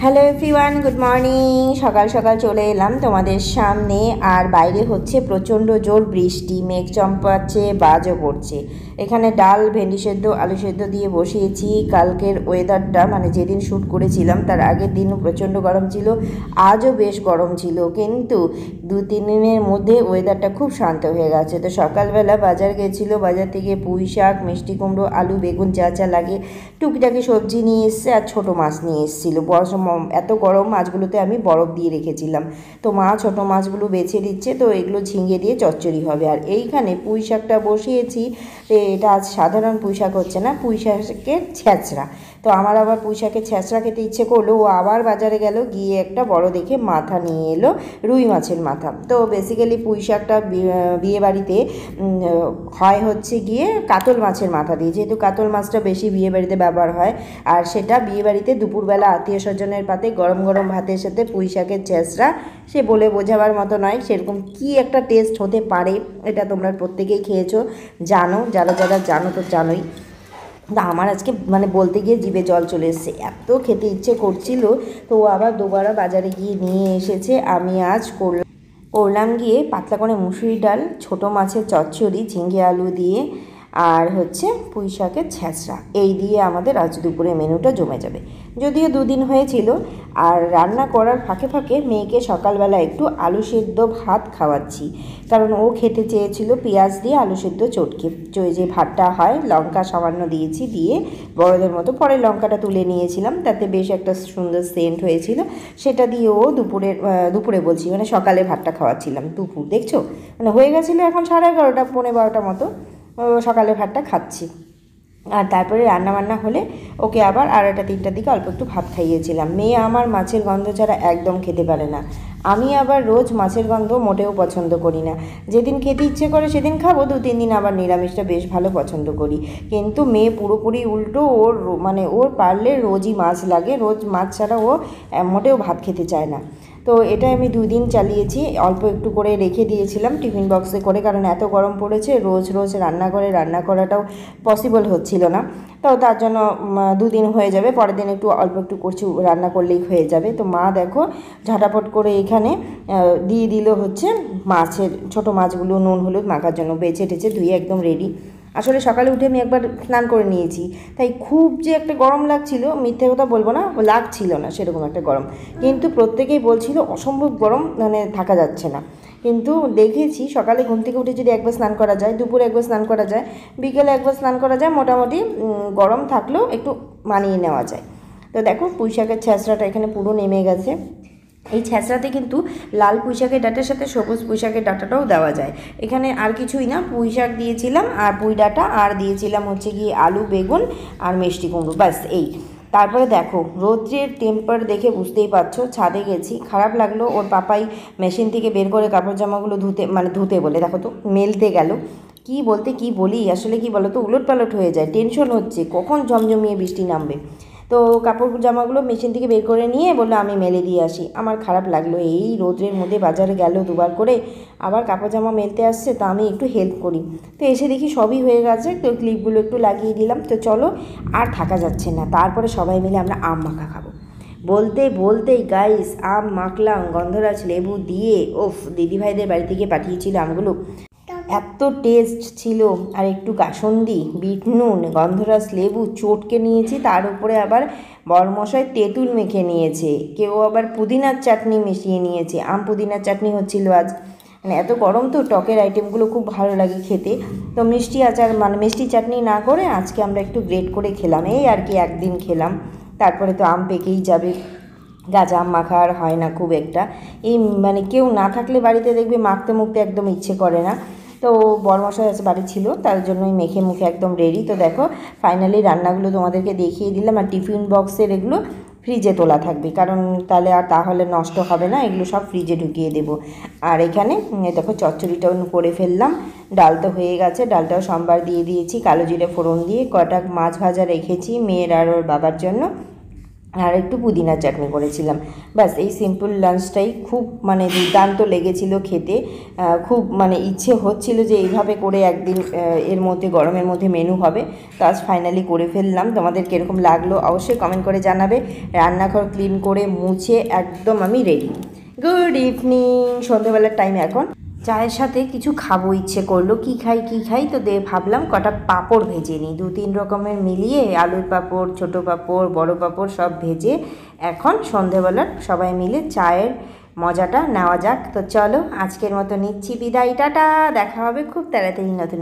Hello everyone, good morning. সকাল সকাল চলে এলাম তোমাদের সামনে। আর বাইরে হচ্ছে প্রচণ্ড জোর বৃষ্টি, মেঘ চমকাচ্ছে, বাজও পড়ছে। এখানে ডাল, ভেন্ডি সেদ্ধ, আলু সেদ্ধ দিয়ে বসিয়েছি। কালকের ওয়েদারটা মানে যেদিন শ্যুট করেছিলাম তার আগের দিনও প্রচণ্ড গরম ছিল, আজও বেশ গরম ছিল, কিন্তু 2-3 দিনের মধ্যে ওয়েদারটা খুব শান্ত হয়ে গেছে। তো সকালবেলা বাজার গেছিলো, বাজার থেকে পুঁই শাক, মিষ্টি কুমড়ো, আলু, বেগুন যা যা লাগে টুকিটাকি সবজি নিয়ে এসছে, আর ছোটো মাছ নিয়ে এসেছিলো। এত গরম মাছগুলোতে আমি বরফ দিয়ে রেখেছিলাম। তো মা ছোটো মাছগুলো বেছে দিচ্ছে, তো এগুলো ঝিঙে দিয়ে চচ্চড়ি হবে। আর এইখানে পুঁই শাকটা বসিয়েছি। এটা আজ সাধারণ পুঁই শাক হচ্ছে না, পুঁই শাকের ছ্যাঁচড়া। তো আমার আবার পুঁই শাকের ছ্যাঁচড়া খেতে ইচ্ছে করলো। ও আবার বাজারে গেল, গিয়ে একটা বড় দেখে মাথা নিয়ে এলো, রুই মাছের মাথা। তো বেসিক্যালি পুঁই শাকটা বিয়ে বাড়িতে হয় হচ্ছে গিয়ে কাতল মাছের মাথা দিয়ে, যেহেতু কাতল মাছটা বেশি বিয়ে বাড়িতে ব্যবহার হয়। আর সেটা বিয়ে বাড়িতে দুপুরবেলা আত্মীয় স্বজনের পাতে গরম গরম ভাতের সাথে পুঁই শাকের ছ্যাঁচড়া, সে বলে বোঝাবার মতো নয়। সেরকম কি একটা টেস্ট হতে পারে, এটা তোমরা প্রত্যেকেই খেয়েছো, জানো। যারা যারা জানো তো জানোই। আমার আজকে মানে বলতে গিয়ে জিভে জল চলে এসছে, এত খেতে ইচ্ছে করছিল। তো ও আবার দুবারা বাজারে গিয়ে নিয়ে এসেছে। আমি আজ করলাম গিয়ে পাতলা করে মুসুরি ডাল, ছোটো মাছের চচ্চড়ি ঝিঙে আলু দিয়ে, আর হচ্ছে পুঁই শাকের ছ্যাঁচড়া। এই দিয়ে আমাদের আজ দুপুরে মেনুটা জমে যাবে। যদিও 2 দিন হয়েছিল। আর রান্না করার ফাঁকে ফাঁকে মেয়েকে সকালবেলা একটু আলু সেদ্ধ ভাত খাওয়াচ্ছি, কারণ ও খেতে চেয়েছিল পেঁয়াজ দিয়ে আলু সেদ্ধ চটকে। যে ভাতটা হয়, লঙ্কা সামান্য দিয়েছি, দিয়ে বড়দের মতো পরে লঙ্কাটা তুলে নিয়েছিলাম, তাতে বেশ একটা সুন্দর সেন্ট হয়েছিল। সেটা দিয়ে ও দুপুরে বলছি মানে সকালে ভাতটা খাওয়াচ্ছিলাম। দুপুর দেখছো মানে হয়ে গেছিলো এখন 11:30, 12:15 মতো সকালে ভাতটা খাচ্ছি। আর তারপরে রান্নাবান্না হলে ওকে আবার 2:30-3টার দিকে অল্প একটু ভাত খাইয়েছিলাম। মেয়ে আমার মাছের গন্ধ ছাড়া একদম খেতে পারে না। আমি আবার রোজ মাছের গন্ধ মোটেও পছন্দ করি না। যেদিন খেতে ইচ্ছে করে সেদিন খাবো, 2-3 দিন আবার নিরামিষটা বেশ ভালো পছন্দ করি। কিন্তু মেয়ে পুরোপুরি উল্টো, ওর পারলে রোজই মাছ লাগে, রোজ মাছ ছাড়া ও মোটেও ভাত খেতে চায় না। তো এটা আমি 2 দিন চালিয়েছি, অল্প একটু করে রেখে দিয়েছিলাম টিফিন বক্সে করে, কারণ এত গরম পড়েছে, রোজ রোজ রান্নাঘরে রান্না করাটাও পসিবল হচ্ছিল না। তো তার জন্য 2 দিন হয়ে যাবে, পরের দিন একটু অল্প একটু করছি, রান্না করলেই হয়ে যাবে। তো মা দেখো ঝাঁটাপট করে এখানে দিয়ে দিল হচ্ছে মাছের ছোটো মাছগুলো নুন হলুদ মাখার জন্য, বেছে টেছে ধুয়ে একদম রেডি। আসলে সকালে উঠে আমি একবার স্নান করে নিয়েছি, তাই খুব যে একটা গরম লাগছিল, মিথ্যে কথা বলবো না, লাগছিল না সেরকম একটা গরম। কিন্তু প্রত্যেকেই বলছিল অসম্ভব গরম, মানে থাকা যাচ্ছে না। কিন্তু দেখেছি সকালে ঘুম থেকে উঠে যদি একবার স্নান করা যায়, দুপুরে একবার স্নান করা যায়, বিকেলে একবার স্নান করা যায়, মোটামুটি গরম থাকলেও একটু মানিয়ে নেওয়া যায়। তো দেখো পুঁই শাকের ছ্যাঁচড়াটা এখানে পুরো নেমে গেছে। এই ছ্যাঁচড়াতে কিন্তু লাল পুঁই শাকের ডাঁটার সাথে সবুজ পুঁই শাকের ডাঁটাটাও দেওয়া যায়। এখানে আর কিছুই না, পুঁই শাক দিয়েছিলাম আর পুঁই ডাঁটা, আর দিয়েছিলাম হচ্ছে গিয়ে আলু, বেগুন আর মিষ্টি কুমড়ো, ব্যাস এই। তারপরে দেখো রোদ্রের টেম্পার দেখে বুঝতেই পারছো, ছাদে গেছি, খারাপ লাগলো। ওর পাপাই মেশিন থেকে বের করে কাপড় জামাগুলো ধুতে বলে, দেখো তো মেলতে গেল। কি বলতে কি বলি, আসলে কি বলো তো, উলটপালট হয়ে যায়, টেনশন হচ্ছে কখন ঝমঝমিয়ে বৃষ্টি নামবে। তো কাপড় জামাগুলো মেশিন থেকে বের করে নিয়ে বললো আমি মেলে দিয়ে আসি। আমার খারাপ লাগলো, এই রোদ্রের মধ্যে বাজারে গেল দুবার করে, আবার কাপড় জামা মেলতে আসছে, তো আমি একটু হেল্প করি। তো এসে দেখি সবই হয়ে গেছে, তো ক্লিপগুলো একটু লাগিয়ে দিলাম। তো চলো, আর থাকা যাচ্ছে না, তারপরে সবাই মিলে আমরা আম মাখা খাবো। বলতে বলতেই গাইস আম মাখলাম, গন্ধরাজ লেবু দিয়ে। ওফ, দিদিভাইদের বাড়ি থেকে পাঠিয়েছিল আমগুলো, এত টেস্ট ছিল। আর একটু কাসুন্দি, বিট নুন, গন্ধরাজ লেবু চটকে নিয়েছি, তার উপরে আবার বরমশাই তেঁতুল মেখে নিয়েছে, কেউ আবার পুদিনার চাটনি মিশিয়ে নিয়েছে। আম পুদিনার চাটনি হচ্ছিল আজ। মানে এত গরম তো টকের আইটেমগুলো খুব ভালো লাগে খেতে। তো মিষ্টি আচার মানে মিষ্টি চাটনি না করে আজকে আমরা একটু গ্রেট করে খেলাম, এই আর কি একদিন খেলাম। তারপরে তো আম পেকেই যাবে, গাছ আম মাখা আর হয় না খুব একটা। এই মানে কেউ না থাকলে বাড়িতে দেখবে মাখতে মুখতে একদম ইচ্ছে করে না। তো বরমশাই আছে বাড়ি ছিল, তার জন্যই মেখে মুখে একদম রেডি। তো দেখো ফাইনালি রান্নাগুলো তোমাদেরকে দেখিয়ে দিলাম। আর টিফিন বক্সের এগুলো ফ্রিজে তোলা থাকবে, কারণ তাহলে নষ্ট হবে না, এগুলো সব ফ্রিজে ঢুকিয়ে দেবো। আর এখানে দেখো চচ্চড়িটাও করে ফেললাম, ডাল তো হয়ে গেছে, ডালটাও সম্বার দিয়ে দিয়েছি, কালো জিরে ফোড়ন দিয়ে। কটা মাছ ভাজা রেখেছি মেয়ের আর ওর বাবার জন্য। আর একটু পুদিনার চাটনি করেছিলাম। ব্যাস এই সিম্পল লাঞ্চটাই খুব মানে দুর্দান্ত লেগেছিল খেতে। খুব মানে ইচ্ছে হচ্ছিল যে এইভাবে করে একদিন এর মধ্যে গরমের মধ্যে মেনু হবে। তো আজ ফাইনালি করে ফেললাম। তোমাদের কীরকম লাগলো অবশ্যই কমেন্ট করে জানাবে। রান্নাঘর ক্লিন করে মুছে একদম আমি রেডি। গুড ইভিনিং, সন্ধ্যেবেলার টাইম এখন। চায়ের সাথে কিছু খাবো ইচ্ছে করলো, কি খাই তো ভাবলাম কটা পাঁপড় ভেজে নিই, 2-3 রকমের মিলিয়ে আলুর পাঁপড়, ছোটো পাঁপড়, বড় পাঁপড় সব ভেজে এখন সন্ধ্যেবেলার সবাই মিলে চায়ের মজাটা নেওয়া যাক। তো চলো আজকের মতো নিচ্ছি বিদায়, টাটা। দেখা হবে খুব তাড়াতাড়ি নতুন